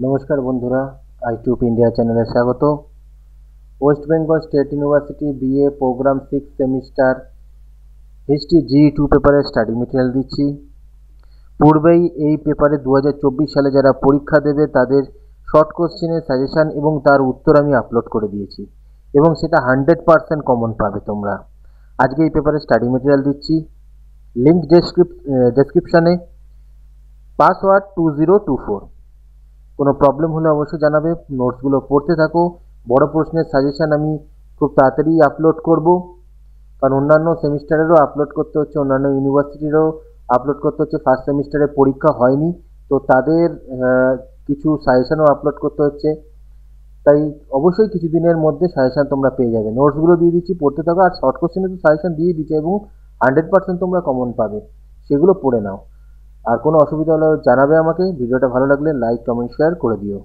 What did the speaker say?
নমস্কার বন্ধুরা, আইটিউব ইন্ডিয়া চ্যানেলে স্বাগত। West Bengal State University BA programme 6 semester history G2 পেপারের স্টাডি মেটেরিয়াল দিচ্ছি। পূর্বেই এই পেপারে 2024 সালে যারা পরীক্ষা দেবে তাদের শর্ট কোশ্চেনের সাজেশান এবং তার উত্তর আমি আপলোড করে দিয়েছি এবং সেটা 100% কমন পাবে তোমরা। আজকে এই পেপারে স্টাডি মেটেরিয়াল দিচ্ছি, লিঙ্ক ডেসক্রিপশানে। পাসওয়ার্ড 2024। কোনো প্রবলেম হলে অবশ্যই জানাবে। নোটসগুলো পড়তে থাকো। বড় প্রশ্নের সাজেশান আমি খুব তাড়াতাড়ি আপলোড করব, কারণ অন্যান্য সেমিস্টারেরও আপলোড করতে হচ্ছে, অন্যান্য ইউনিভার্সিটিরও আপলোড করতে হচ্ছে। ফার্স্ট সেমিস্টারে পরীক্ষা হয়নি তো তাদের কিছু সাজেশানও আপলোড করতে হচ্ছে, তাই অবশ্যই কিছুদিনের মধ্যে সাজেশান তোমরা পেয়ে যাবে। নোটসগুলো দিয়ে দিচ্ছি, পড়তে থাকো। আর শর্ট কোশ্চেনে তো সাজেশান দিয়ে দিচ্ছি এবং 100% তোমরা কমন পাবে, সেগুলো পড়ে নাও। আর কোনো অসুবিধা হলে জানাবে আমাকে। ভিডিওটা ভালো লাগলে লাইক, কমেন্ট, শেয়ার করে দিও।